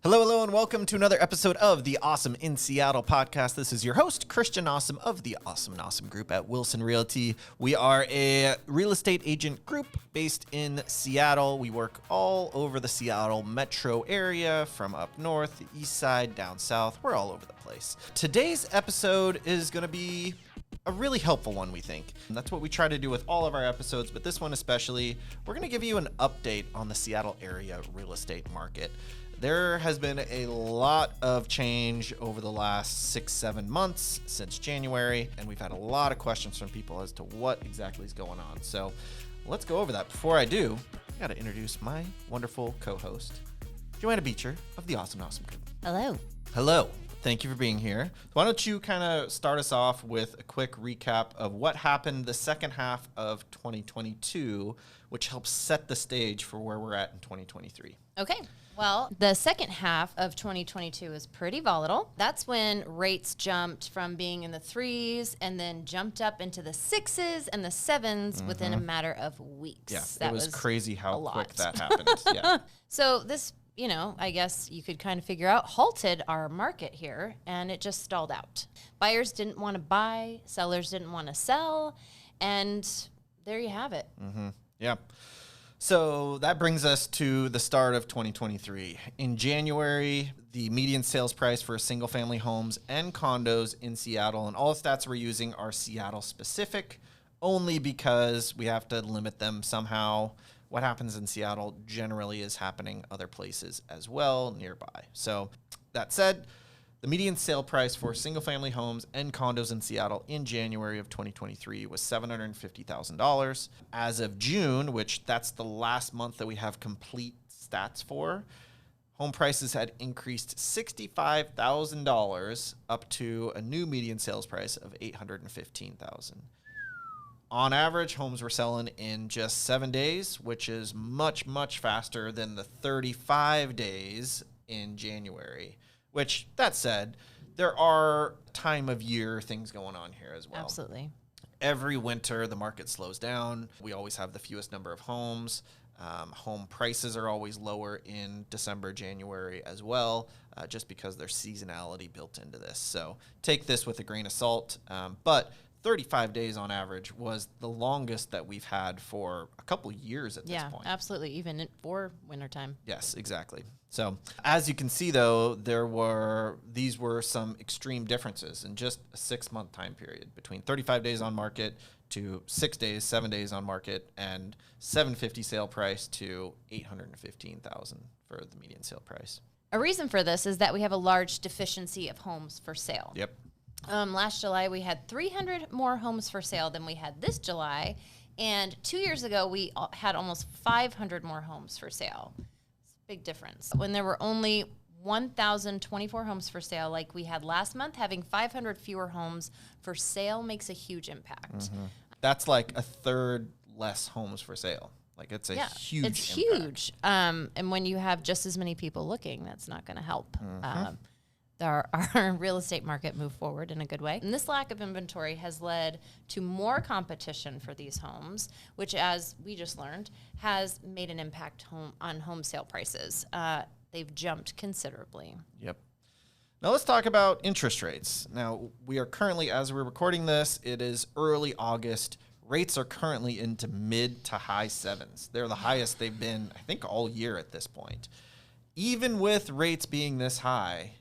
Hello, and welcome to another episode of the Awesome in Seattle podcast. This is your host, Christian Awesome of the Awesome Nossum Group at Wilson Realty. We are a real estate agent group based in Seattle. We work all over the Seattle metro area, from up north, the east side, down south. We're all over the place. Today's episode is going to be a really helpful one, we think. And that's what we try to do with all of our episodes, but this one especially, we're going to give you an update on the Seattle area real estate market. There has been a lot of change over the last 6-7 months since January, and we've had a lot of questions from people as to what exactly is going on. So let's go over that. Before I do, I got to introduce my wonderful co-host, Joanna Beecher of the Awesome Nossum Group. Hello. Hello. Thank you for being here. Why don't you kind of start us off with a quick recap of what happened the second half of 2022, which helps set the stage for where we're at in 2023. Okay. Well, the second half of 2022 is pretty volatile. That's when rates jumped from being in the 3s and then jumped up into the 6s and the 7s within a matter of weeks. Yeah, that it was crazy how quick lot. that happened. Yeah. So this, I guess you could kind of figure out, halted our market here, and it just stalled out. Buyers didn't want to buy, sellers didn't want to sell, and there you have it. Yeah. So that brings us to the start of 2023. In January, the median sales price for single-family homes and condos in Seattle, and all the stats we're using are Seattle-specific, only because we have to limit them somehow. What happens in Seattle generally is happening other places as well nearby. So that said, the median sale price for single-family homes and condos in Seattle in January of 2023 was $750,000. As of June, which that's the last month that we have complete stats for, home prices had increased $65,000 up to a new median sales price of $815,000. On average, homes were selling in just 7 days, which is much, much faster than the 35 days in January. Which, that said, there are time of year things going on here as well. Absolutely. Every winter, the market slows down. We always have the fewest number of homes. Home prices are always lower in December, January as well, just because there's seasonality built into this. So take this with a grain of salt. But 35 days on average was the longest that we've had for a couple years at this point. Yeah, absolutely. Even for wintertime. Yes, exactly. So as you can see, though, these were some extreme differences in just a 6-month time period between 35 days on market to 6 days, 7 days on market, and $750 sale price to $815,000 for the median sale price. A reason for this is that we have a large deficiency of homes for sale. Yep. Last July, we had 300 more homes for sale than we had this July. And 2 years ago, we had almost 500 more homes for sale. It's a big difference. When there were only 1,024 homes for sale like we had last month, having 500 fewer homes for sale makes a huge impact. That's like a third less homes for sale. Like it's a huge impact. It's huge. And when you have just as many people looking, that's not going to help. Our real estate market move forward in a good way. And this lack of inventory has led to more competition for these homes, which, as we just learned, has made an impact on home sale prices. They've jumped considerably. Yep. Now let's talk about interest rates. Now, we are currently, as we're recording this, it is early August. Rates are currently into mid to high 7s. They're the highest they've been, I think, all year at this point. Even with rates being this high,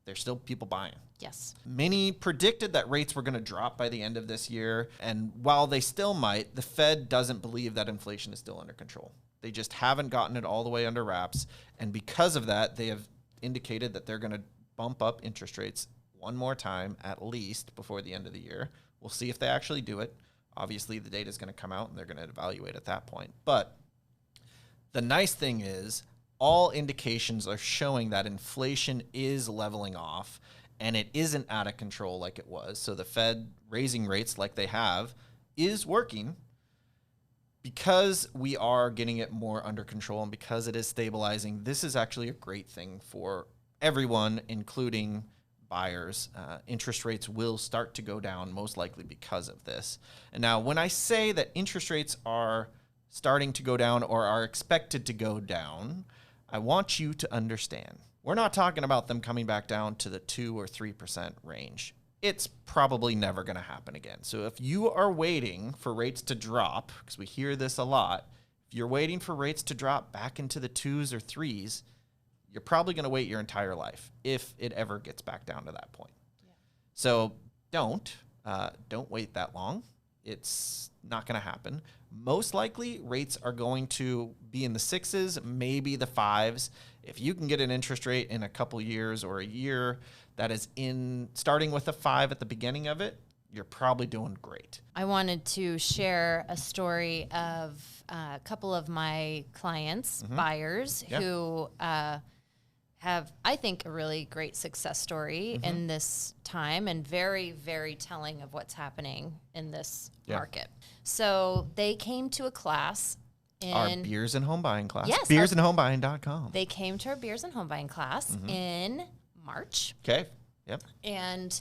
there's still people buying. Yes. Many predicted that rates were going to drop by the end of this year. And while they still might, the Fed doesn't believe that inflation is still under control. They just haven't gotten it all the way under wraps. And because of that, they have indicated that they're going to bump up interest rates one more time, at least before the end of the year. We'll see if they actually do it. Obviously, the data is going to come out and they're going to evaluate at that point. But the nice thing is, all indications are showing that inflation is leveling off and it isn't out of control like it was. So the Fed raising rates like they have is working because we are getting it more under control and because it is stabilizing. This is actually a great thing for everyone, including buyers. Interest rates will start to go down, most likely because of this. And now when I say that interest rates are starting to go down or are expected to go down, I want you to understand we're not talking about them coming back down to the 2 or 3% range. It's probably never going to happen again. So if you are waiting for rates to drop, because we hear this a lot, if you're waiting for rates to drop back into the 2s or 3s, you're probably going to wait your entire life if it ever gets back down to that point. Yeah. So don't wait that long. It's not going to happen. Most likely, rates are going to be in the 6s, maybe the 5s. If you can get an interest rate in a couple years or a year that is starting with a 5 at the beginning of it, you're probably doing great. I wanted to share a story of a couple of my clients, buyers, who have, I think, a really great success story in this time, and very, very telling of what's happening in this market. So they came to a class in our Beers and Home Buying class. Yes, beersandhomebuying.com. They came to our Beers and Home Buying class in March. Okay. Yep. And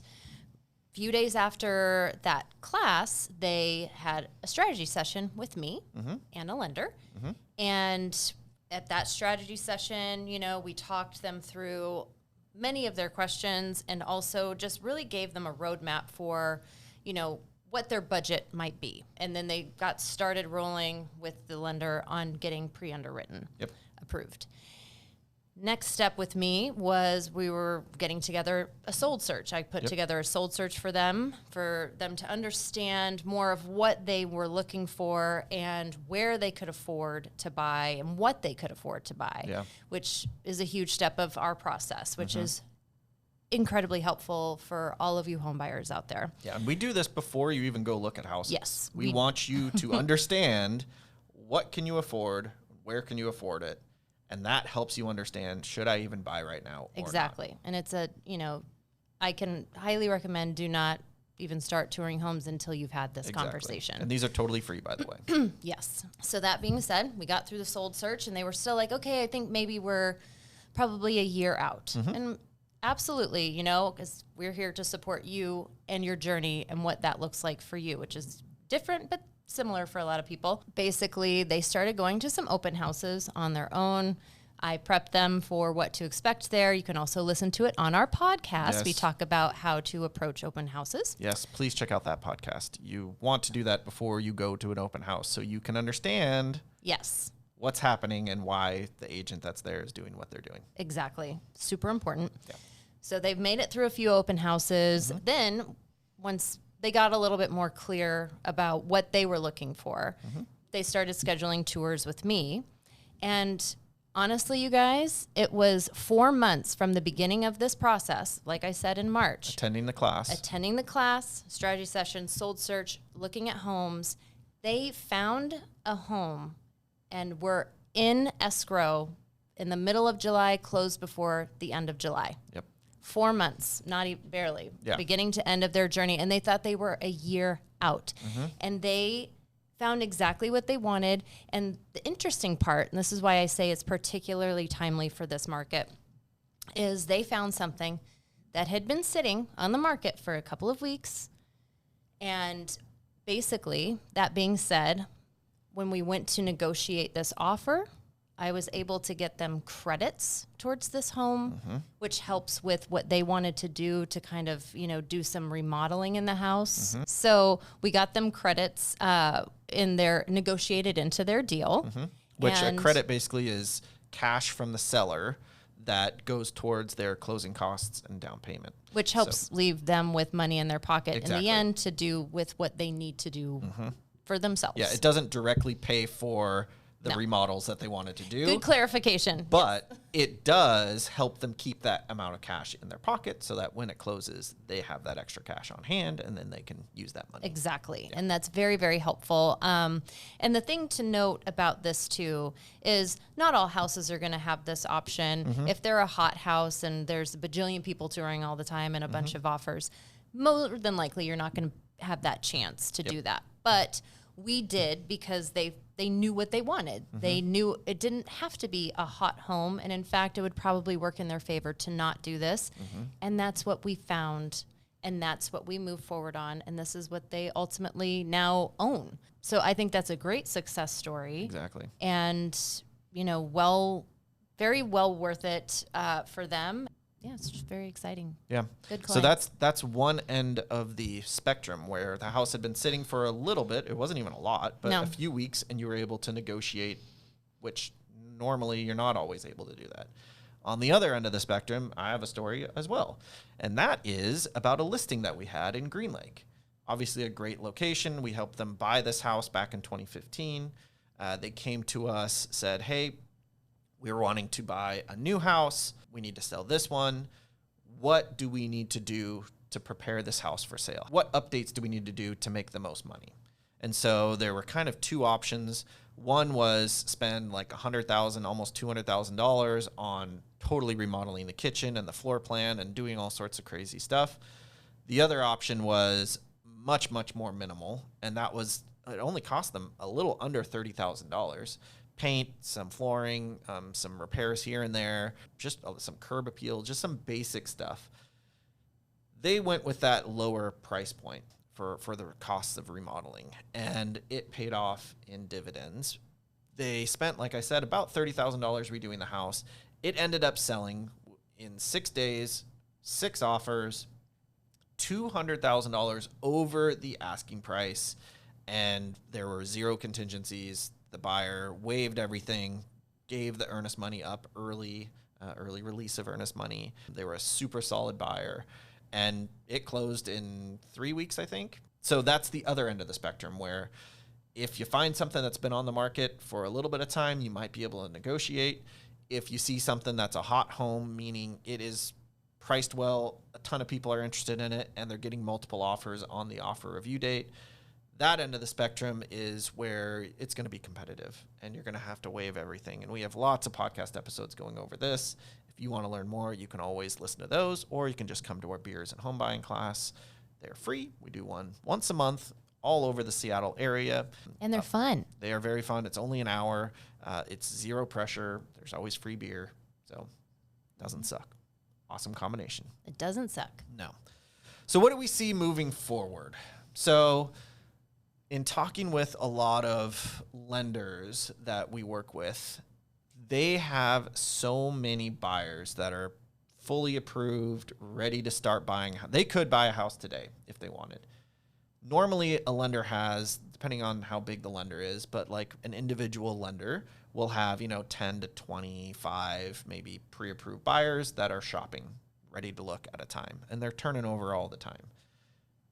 a few days after that class, they had a strategy session with me and a lender. And at that strategy session, we talked them through many of their questions and also just really gave them a roadmap for, what their budget might be. And then they got started rolling with the lender on getting pre-underwritten, approved. Next step with me was we were getting together a sold search. I put together a sold search for them to understand more of what they were looking for and where they could afford to buy and what they could afford to buy, which is a huge step of our process, which is incredibly helpful for all of you home buyers out there. Yeah, and we do this before you even go look at houses. Yes. We want you to understand what can you afford, where can you afford it, and that helps you understand, should I even buy right now or Exactly. not? And it's I can highly recommend do not even start touring homes until you've had this conversation. And these are totally free, by the way. Yes. So that being said, we got through the sold search and they were still like, okay, I think maybe we're probably a year out. And absolutely, because we're here to support you and your journey and what that looks like for you, which is different, but similar for a lot of people. Basically, they started going to some open houses on their own. I prepped them for what to expect there. You can also listen to it on our podcast. Yes. We talk about how to approach open houses. Yes, please check out that podcast. You want to do that before you go to an open house so you can understand what's happening and why the agent that's there is doing what they're doing. Exactly. Super important. Yeah. So they've made it through a few open houses. Then once they got a little bit more clear about what they were looking for, they started scheduling tours with me. And honestly, you guys, it was 4 months from the beginning of this process, like I said in March. Attending the class, strategy session, sold search, looking at homes. They found a home and were in escrow in the middle of July, closed before the end of July. Yep. 4 months, not even barely, beginning to end of their journey. And they thought they were a year out. And they found exactly what they wanted. And the interesting part, and this is why I say it's particularly timely for this market, is they found something that had been sitting on the market for a couple of weeks. And basically, that being said, when we went to negotiate this offer, I was able to get them credits towards this home, which helps with what they wanted to do to kind of, do some remodeling in the house. So we got them credits negotiated into their deal. Which a credit basically is cash from the seller that goes towards their closing costs and down payment. Which helps leave them with money in their pocket in the end to do with what they need to do for themselves. Yeah, it doesn't directly pay for the remodels that they wanted to do. Good clarification. But it does help them keep that amount of cash in their pocket so that when it closes, they have that extra cash on hand and then they can use that money. Exactly. Yeah. And that's very, very helpful. And the thing to note about this too is not all houses are going to have this option. If they're a hot house and there's a bajillion people touring all the time and a bunch of offers, more than likely you're not going to have that chance to do that. But we did because they knew what they wanted. They knew it didn't have to be a hot home. And in fact, it would probably work in their favor to not do this. And that's what we found. And that's what we moved forward on. And this is what they ultimately now own. So I think that's a great success story. Exactly. And, well very well worth it for them. Yeah, it's just very exciting. Yeah. Good So clients. that's one end of the spectrum where the house had been sitting for a little bit. It wasn't even a lot, but No. a few weeks, and you were able to negotiate, which normally you're not always able to do that. On the other end of the spectrum, I have a story as well, and that is about a listing that we had in Green Lake. Obviously a great location. We helped them buy this house back in 2015. They came to us, said, hey, we're wanting to buy a new house. We need to sell this one. What do we need to do to prepare this house for sale? What updates do we need to do to make the most money? And so there were kind of two options. One was spend like $100,000, almost $200,000 on totally remodeling the kitchen and the floor plan and doing all sorts of crazy stuff. The other option was much, much more minimal. And that was, it only cost them a little under $30,000. Paint, some flooring, some repairs here and there, just some curb appeal, just some basic stuff. They went with that lower price point for the costs of remodeling, and it paid off in dividends. They spent, like I said, about $30,000 redoing the house. It ended up selling in 6 days, 6 offers, $200,000 over the asking price, and there were 0 contingencies. The buyer waived everything, gave the earnest money up early release of earnest money. They were a super solid buyer, and it closed in 3 weeks, I think. So that's the other end of the spectrum, where if you find something that's been on the market for a little bit of time, you might be able to negotiate. If you see something that's a hot home, meaning it is priced well, a ton of people are interested in it, and they're getting multiple offers on the offer review date, that end of the spectrum is where it's going to be competitive, and you're going to have to waive everything. And we have lots of podcast episodes going over this. If you want to learn more, you can always listen to those, or you can just come to our beers and home buying class. They're free. We do one once a month all over the Seattle area. And they're fun. They are very fun. It's only an hour. It's 0 pressure. There's always free beer. So it doesn't suck. Awesome combination. It doesn't suck. No. So what do we see moving forward? So in talking with a lot of lenders that we work with, they have so many buyers that are fully approved, ready to start buying. They could buy a house today if they wanted. Normally, a lender has, depending on how big the lender is, but like an individual lender will have, 10 to 25 maybe pre-approved buyers that are shopping, ready to look at a time, and they're turning over all the time.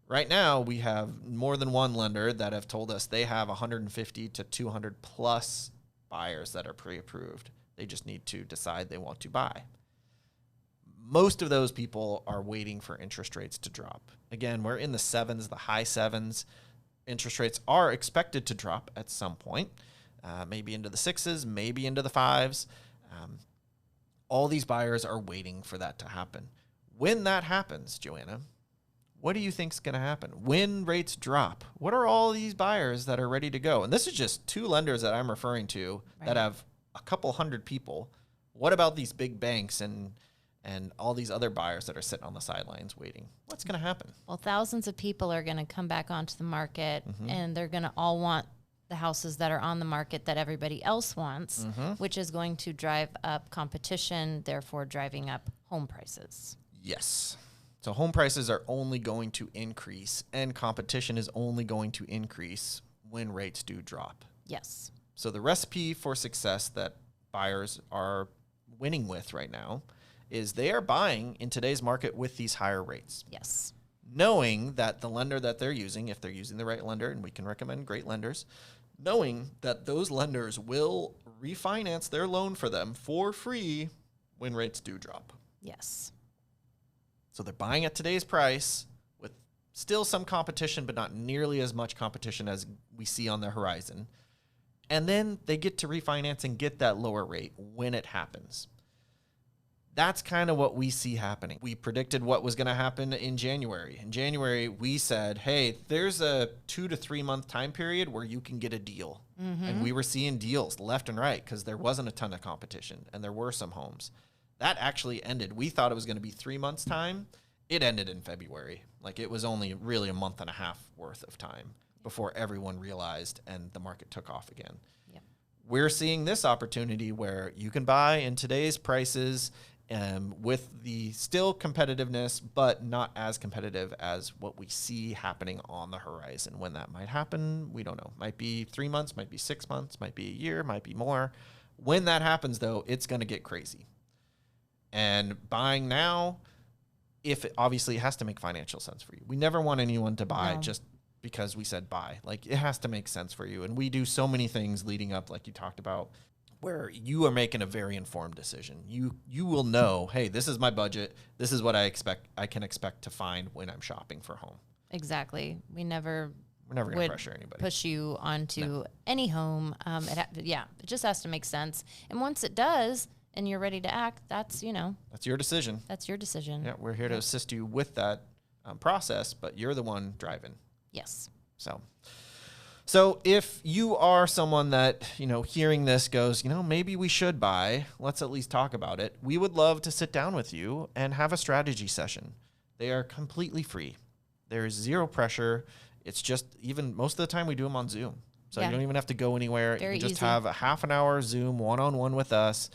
Right now, we have more than one lender that have told us they have 150 to 200 plus buyers that are pre-approved. They just need to decide they want to buy. Most of those people are waiting for interest rates to drop. Again, we're in the 7s, the high 7s. Interest rates are expected to drop at some point, maybe into the 6s, maybe into the 5s. All these buyers are waiting for that to happen. When that happens, Joanna, what do you think is going to happen? When rates drop, what are all these buyers that are ready to go? And this is just 2 lenders that I'm referring to that have a couple hundred people. What about these big banks and all these other buyers that are sitting on the sidelines waiting? What's going to happen? Well, thousands of people are going to come back onto the market, and they're going to all want the houses that are on the market that everybody else wants, which is going to drive up competition, therefore driving up home prices. Yes. So home prices are only going to increase, and competition is only going to increase when rates do drop. Yes. So the recipe for success that buyers are winning with right now is they are buying in today's market with these higher rates. Yes. Knowing that the lender that they're using, if they're using the right lender, and we can recommend great lenders, knowing that those lenders will refinance their loan for them for free when rates do drop. Yes. So they're buying at today's price with still some competition, but not nearly as much competition as we see on the horizon. And then they get to refinance and get that lower rate when it happens. That's kind of what we see happening. We predicted what was going to happen in January. In January, we said, hey, there's a 2 to 3 month time period where you can get a deal. And we were seeing deals left and right because there wasn't a ton of competition and there were some homes. That actually ended. We thought it was going to be 3 months' time. It ended in February. Like, it was only really a month and a half worth of time before everyone realized and the market took off again. Yep. we're seeing this opportunity where you can buy in today's prices with the still competitiveness, but not as competitive as what we see happening on the horizon. When that might happen, we don't know. Might be 3 months, might be 6 months, might be a year, might be more. When that happens, though, it's going to get crazy. And buying now, if it obviously it has to make financial sense for you. We never want anyone to buy just because we said buy. Like, it has to make sense for you. And we do so many things leading up, like you talked about, where you are making a very informed decision. You will know, hey, this is my budget. This is what I can expect to find when I'm shopping for home. Exactly. We're never going to pressure anybody. Push you onto any home. It just has to make sense. And once it does, and you're ready to act, that's your decision. That's your decision. Yeah, we're here to assist you with that process, but you're the one driving. Yes. So if you are someone that, hearing this goes, maybe we should buy, let's at least talk about it. We would love to sit down with you and have a strategy session. They are completely free. There is zero pressure. It's just, even most of the time we do them on Zoom. So you don't even have to go anywhere. Very you can just easy. have a half an hour Zoom one-on-one with us.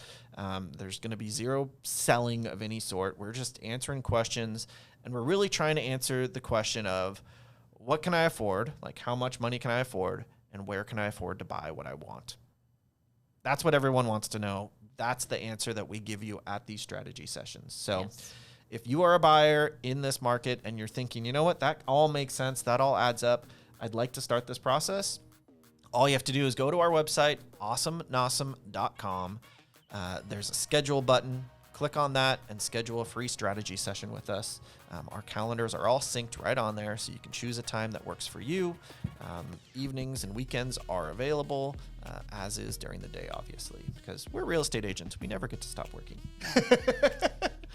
There's going to be zero selling of any sort. We're just answering questions, and we're really trying to answer the question of, what can I afford? Like, how much money can I afford? And where can I afford to buy what I want? That's what everyone wants to know. That's the answer that we give you at these strategy sessions. So if you are a buyer in this market and you're thinking, you know what, that all makes sense, that all adds up, I'd like to start this process, all you have to do is go to our website, awesomenossum.com. There's a schedule button. Click on that and schedule a free strategy session with us. Our calendars are all synced right on there, so you can choose a time that works for you. Evenings and weekends are available, as is during the day, obviously, because we're real estate agents. We never get to stop working.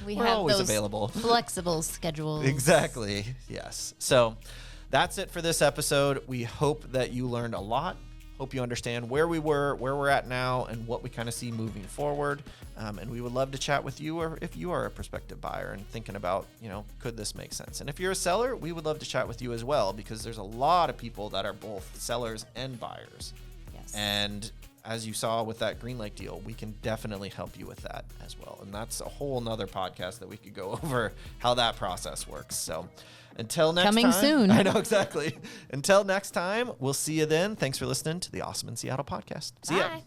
We're have always those available. flexible schedules. Exactly. Yes. So that's it for this episode. We hope that you learned a lot. Hope you understand where we were, where we're at now, and what we kind of see moving forward. And we would love to chat with you, or if you are a prospective buyer and thinking about, could this make sense? And if you're a seller, we would love to chat with you as well, because there's a lot of people that are both sellers and buyers. Yes. And as you saw with that Green Lake deal, we can definitely help you with that as well. And that's a whole nother podcast that we could go over how that process works. So until next Coming time. soon. I know, exactly. Until next time, we'll see you then. Thanks for listening to the Awesome in Seattle podcast. See ya. Bye.